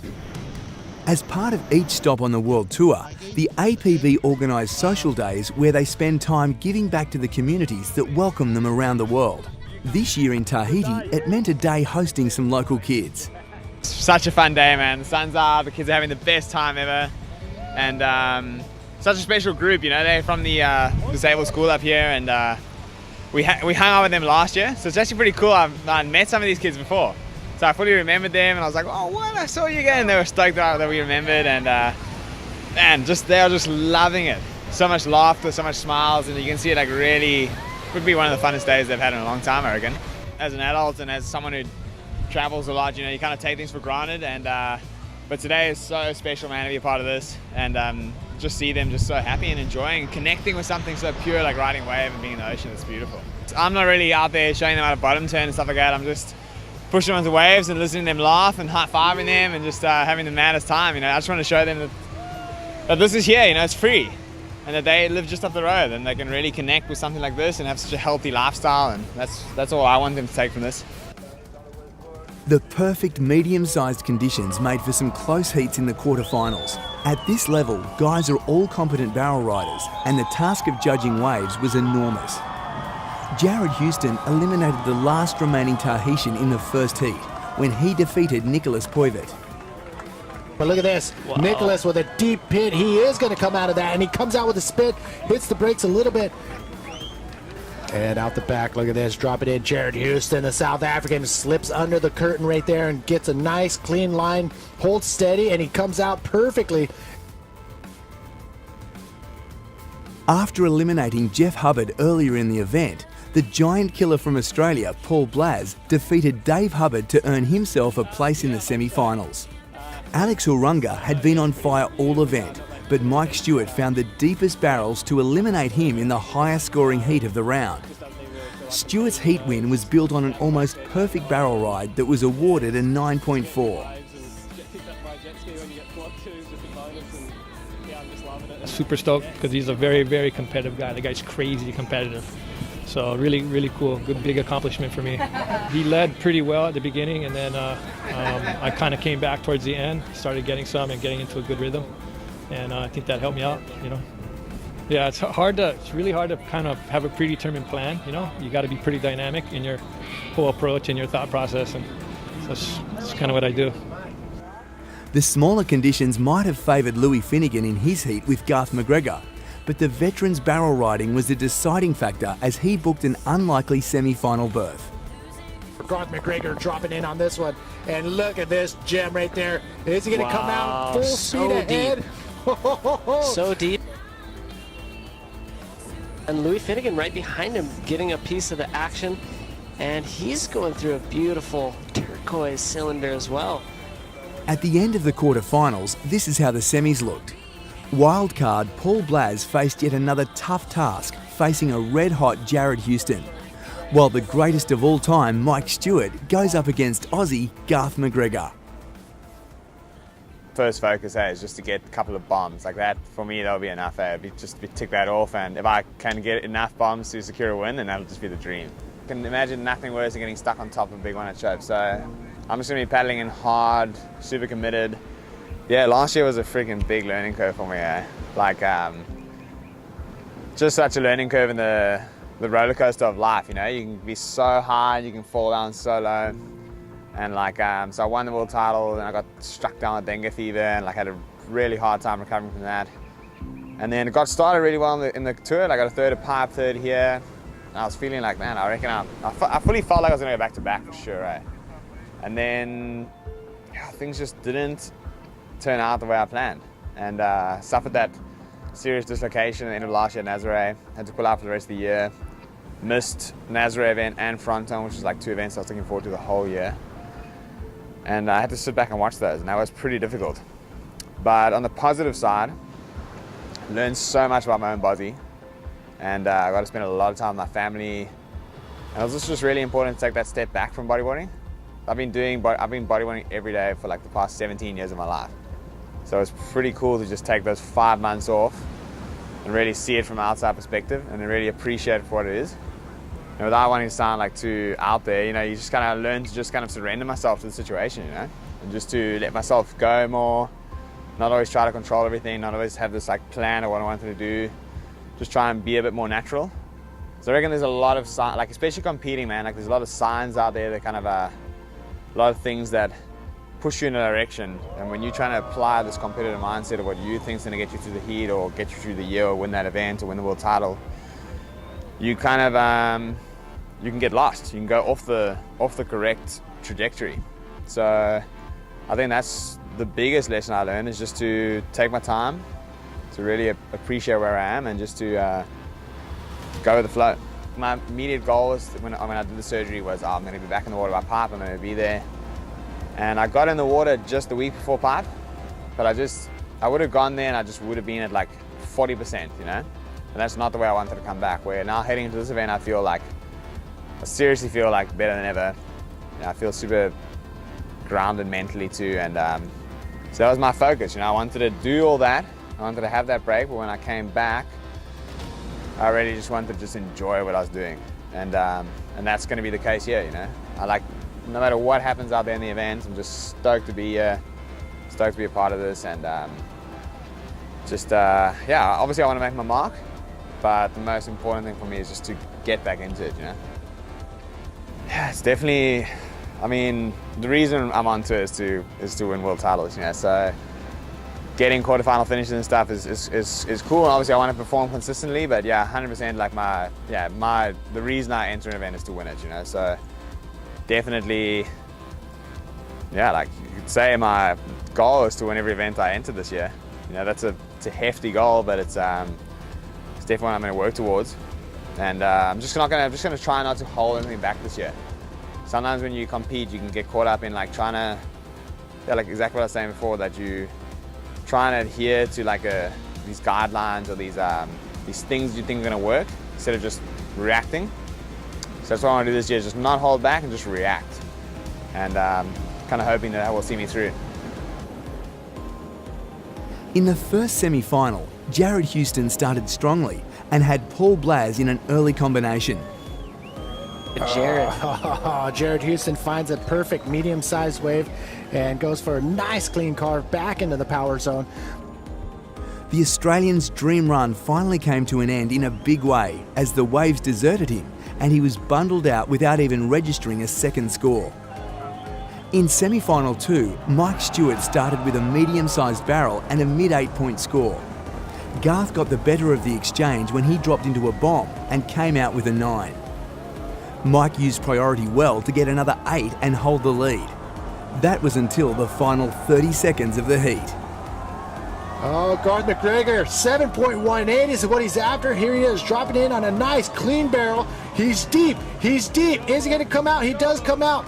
As part of each stop on the World Tour, the APB organised social days where they spend time giving back to the communities that welcome them around the world. This year in Tahiti, it meant a day hosting some local kids. Such a fun day, man. The sun's up, the kids are having the best time ever, and such a special group, you know. They're from the disabled school up here, and we hung out with them last year, so it's actually pretty cool. I've met some of these kids before, so I fully remembered them, and I was like, oh, what, I saw you again. And they were stoked that we remembered, and man, they are just loving it. So much laughter, so much smiles, and you can see it like really, would be one of the funnest days they've had in a long time, I reckon. As an adult and as someone who travels a lot, you know, you kind of take things for granted, and but today is so special, man, to be a part of this, and just see them just so happy and enjoying, connecting with something so pure like riding wave and being in the ocean. It's beautiful. I'm not really out there showing them how to bottom turn and stuff like that. I'm just pushing them onto waves and listening to them laugh and high-fiving them and just having the maddest time. You know, I just want to show them that this is here, you know, it's free, and that they live just up the road and they can really connect with something like this and have such a healthy lifestyle, and that's all I want them to take from this. The perfect medium-sized conditions made for some close heats in the quarterfinals. At this level, guys are all competent barrel riders, and the task of judging waves was enormous. Jared Houston eliminated the last remaining Tahitian in the first heat when he defeated Nicholas Poivit. But look at this, wow. Nicholas with a deep pit. He is going to come out of that, and he comes out with a spit, hits the brakes a little bit. And out the back, look at this, drop it in. Jared Houston, the South African, slips under the curtain right there and gets a nice clean line, holds steady, and he comes out perfectly. After eliminating Jeff Hubbard earlier in the event, the giant killer from Australia, Paul Blaz, defeated Dave Hubbard to earn himself a place in the semi-finals. Alex Oolonga had been on fire all event, but Mike Stewart found the deepest barrels to eliminate him in the highest scoring heat of the round. Stewart's heat win was built on an almost perfect barrel ride that was awarded a 9.4. Super stoked because he's a very, very competitive guy. The guy's crazy competitive. So really, really cool. Good, big accomplishment for me. He led pretty well at the beginning, and then I kind of came back towards the end, started getting some and getting into a good rhythm. And I think that helped me out, you know. Yeah, it's really hard to kind of have a predetermined plan, you know. You got to be pretty dynamic in your whole approach and your thought process, and that's kind of what I do. The smaller conditions might have favoured Louis Finnegan in his heat with Garth Mcgregor, but the veteran's barrel riding was the deciding factor as he booked an unlikely semi-final berth. Garth Mcgregor dropping in on this one, and look at this gem right there. Is he going to come out full speed ahead? So deep. And Louis Finnegan right behind him, getting a piece of the action, and he's going through a beautiful turquoise cylinder as well. At the end of the quarterfinals, this is how the semis looked. Wildcard Paul Blaz faced yet another tough task, facing a red-hot Jared Houston, while the greatest of all time, Mike Stewart, goes up against Aussie Garth Mcgregor. First focus is just to get a couple of bombs like that. For me, that'll be enough. Just tick that off, and if I can get enough bombs to secure a win, then that'll just be the dream. I can imagine nothing worse than getting stuck on top of a big one at Chope. So I'm just gonna be paddling in hard, super committed. Yeah, last year was a freaking big learning curve for me. Like, just such a learning curve in the roller coaster of life. You know, you can be so high, you can fall down so low. And like, so I won the world title, and I got struck down with dengue fever, and like had a really hard time recovering from that. And then it got started really well in the tour. I got a third, a pipe third here. And I was feeling like, man, I reckon I fully felt like I was gonna go back to back for sure, right? And then things just didn't turn out the way I planned, and suffered that serious dislocation at the end of last year at Nazare. Had to pull out for the rest of the year. Missed Nazare event and Fronton, which was like two events I was looking forward to the whole year. And I had to sit back and watch those, and that was pretty difficult. But on the positive side, I learned so much about my own body, and I got to spend a lot of time with my family. And it was just really important to take that step back from bodyboarding. I've been bodyboarding every day for like the past 17 years of my life. So it's pretty cool to just take those 5 months off and really see it from an outside perspective and really appreciate it for what it is. And without wanting to sound like too out there, you know, you just kind of learn to just kind of surrender myself to the situation, you know, and just to let myself go more, not always try to control everything, not always have this like plan of what I wanted to do, just try and be a bit more natural. So I reckon there's a lot of signs, like especially competing, man, like there's a lot of signs out there that kind of a lot of things that push you in a direction, and when you're trying to apply this competitive mindset of what you think is going to get you through the heat or get you through the year or win that event or win the world title, you kind of you can get lost. You can go off the correct trajectory. So I think that's the biggest lesson I learned, is just to take my time, to really appreciate where I am, and just to go with the flow. My immediate goal was when I did the surgery was, I'm going to be back in the water by pipe, I'm going to be there. And I got in the water just the week before pipe, but I would have gone there and I just would have been at like 40%, you know? And that's not the way I wanted to come back, where now heading into this event, I seriously feel like better than ever. You know, I feel super grounded mentally too, and so that was my focus. You know, I wanted to do all that, I wanted to have that break, but when I came back, I really just wanted to enjoy what I was doing, and that's going to be the case here. You know, no matter what happens out there in the events, I'm just stoked to be a part of this, and yeah, obviously I want to make my mark, but the most important thing for me is just to get back into it. You know, yeah, it's definitely. I mean, the reason I'm on tour is to win world titles. You know, so getting quarterfinal finishes and stuff is cool. And obviously I want to perform consistently, but yeah, 100% like the reason I enter an event is to win it, you know. So definitely, yeah, like you could say my goal is to win every event I enter this year. You know, it's a hefty goal, but it's definitely what I'm going to work towards. And I'm just going to try not to hold anything back this year. Sometimes when you compete, you can get caught up in like trying to, yeah, like exactly what I was saying before, that you try and adhere to like these guidelines or these things you think are going to work instead of just reacting. So that's what I want to do this year, is just not hold back and just react. And kind of hoping that will see me through. In the first semi-final, Jared Houston started strongly and had Paul Blaz in an early combination. Jared Houston finds a perfect medium-sized wave and goes for a nice clean carve back into the power zone. The Australian's dream run finally came to an end in a big way as the waves deserted him and he was bundled out without even registering a second score. In semi-final 2, Mike Stewart started with a medium-sized barrel and a mid-8 point score. Garth got the better of the exchange when he dropped into a bomb and came out with a 9. Mike used priority well to get another 8 and hold the lead. That was until the final 30 seconds of the heat. Oh, Garth Mcgregor, 7.18 is what he's after. Here he is, dropping in on a nice clean barrel. He's deep, he's deep. Is he gonna come out? He does come out.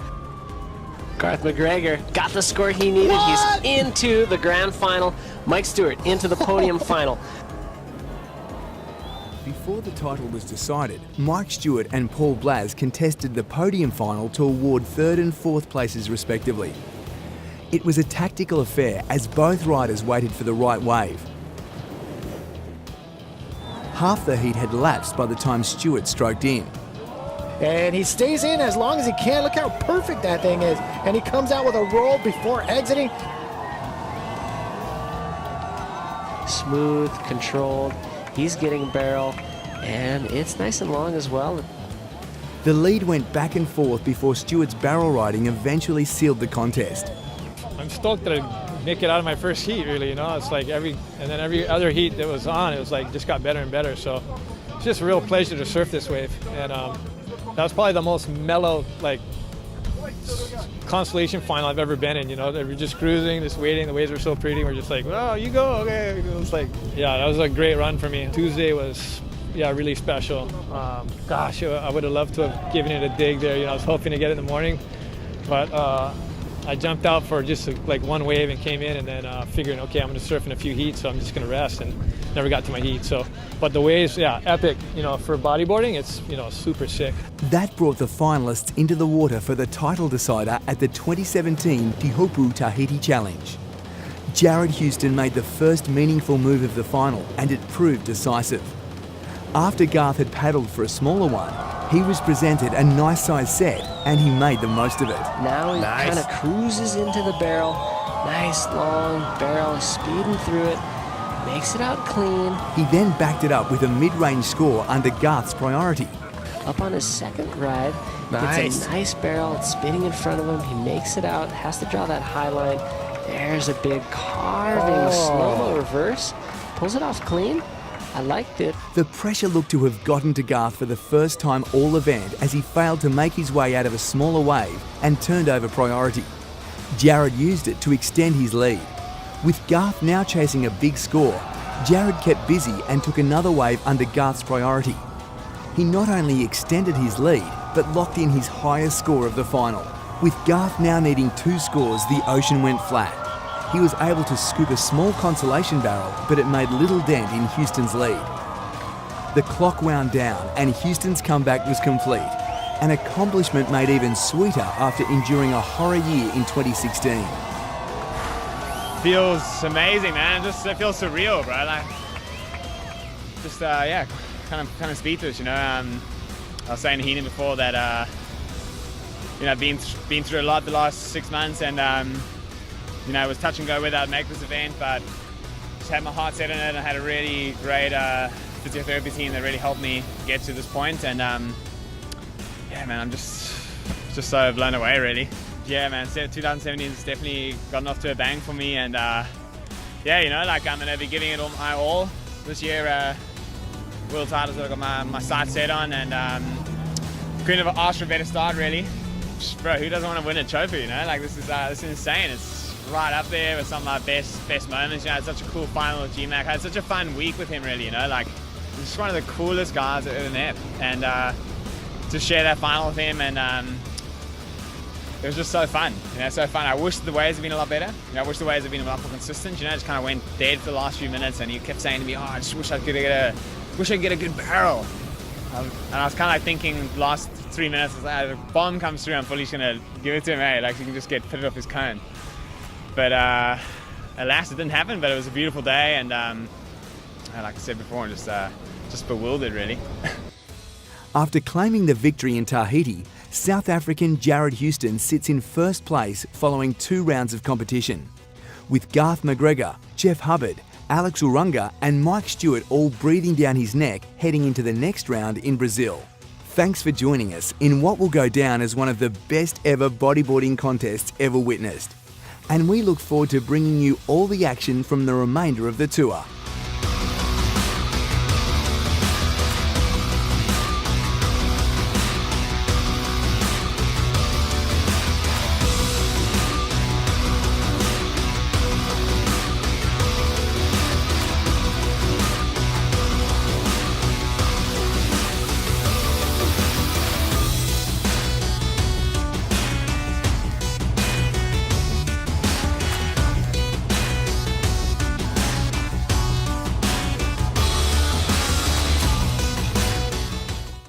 Garth Mcgregor got the score he needed. What? He's into the grand final. Mike Stewart into the podium final. Before the title was decided, Mike Stewart and Paul Blaz contested the podium final to award 3rd and 4th places respectively. It was a tactical affair as both riders waited for the right wave. Half the heat had lapsed by the time Stewart stroked in. And he stays in as long as he can. Look how perfect that thing is. And he comes out with a roll before exiting. Smooth, controlled. He's getting barrel, and it's nice and long as well. The lead went back and forth before Stewart's barrel riding eventually sealed the contest. I'm stoked that I make it out of my first heat, really, you know. It's like every other heat that was on, it was like just got better and better. So it's just a real pleasure to surf this wave. And that was probably the most mellow, like, constellation final I've ever been in, you know. We're just cruising, just waiting. The waves were so pretty. We're just like, oh, you go, okay. It was like, yeah, that was a great run for me. Tuesday was, yeah, really special. Gosh, I would have loved to have given it a dig there. You know, I was hoping to get it in the morning, but I jumped out for just like one wave and came in, and then figuring, okay, I'm going to surf in a few heats, so I'm just going to rest, and never got to my heat. So, but the waves, yeah, epic. You know, for bodyboarding, it's, you know, super sick. That brought the finalists into the water for the title decider at the 2017 Teahupoo Tahiti Challenge. Jared Houston made the first meaningful move of the final, and it proved decisive. After Garth had paddled for a smaller one, he was presented a nice size set and he made the most of it. Now he kind of cruises into the barrel. Nice long barrel, speeding through it, makes it out clean. He then backed it up with a mid-range score under Garth's priority. Up on his second ride, gets a nice barrel, it's spinning in front of him, he makes it out, has to draw that high line. There's a big carving slow-mo reverse, pulls it off clean. I liked it. The pressure looked to have gotten to Garth for the first time all event as he failed to make his way out of a smaller wave and turned over priority. Jared used it to extend his lead. With Garth now chasing a big score, Jared kept busy and took another wave under Garth's priority. He not only extended his lead, but locked in his highest score of the final. With Garth now needing 2 scores, the ocean went flat. He was able to scoop a small consolation barrel, but it made little dent in Houston's lead. The clock wound down and Houston's comeback was complete, an accomplishment made even sweeter after enduring a horror year in 2016. Feels amazing, man. It feels surreal, bro. Like, just yeah, kind of speechless, you know. I was saying to Heenan before that, you know, I've been through a lot the last 6 months, and you know, it was touch and go whether I'd make this event, but just had my heart set on it. I had a really great physiotherapy team that really helped me get to this point, and yeah, man, I'm just so blown away, really. Yeah, man, 2017 has definitely gotten off to a bang for me, and yeah, you know, like I'm going to be giving it all my all this year. World titles I've got my sights set on, and couldn't have asked for a better start, really. Bro, who doesn't want to win a trophy, you know? Like, this is insane. It's right up there with some of my best moments. You know, it's such a cool final with GMAC. I had such a fun week with him, really, you know? Like, he's just one of the coolest guys I've ever met. And to share that final with him, and it was just so fun. You know, so fun. I wish the waves had been a lot better. You know, I wish the waves had been a lot more consistent. You know, just kind of went dead for the last few minutes, and he kept saying to me, "Oh, I just wish I could get a good barrel." And I was kind of like thinking, last 3 minutes, if a bomb comes through, I'm fully just gonna give it to him. Hey, like he can just get pitted off his cone. But alas, it didn't happen. But it was a beautiful day, and like I said before, just bewildered, really. After claiming the victory in Tahiti, South African Jared Houston sits in first place following 2 rounds of competition, with Garth McGregor, Jeff Hubbard, Alex Oolonga and Mike Stewart all breathing down his neck heading into the next round in Brazil. Thanks for joining us in what will go down as one of the best ever bodyboarding contests ever witnessed. And we look forward to bringing you all the action from the remainder of the tour.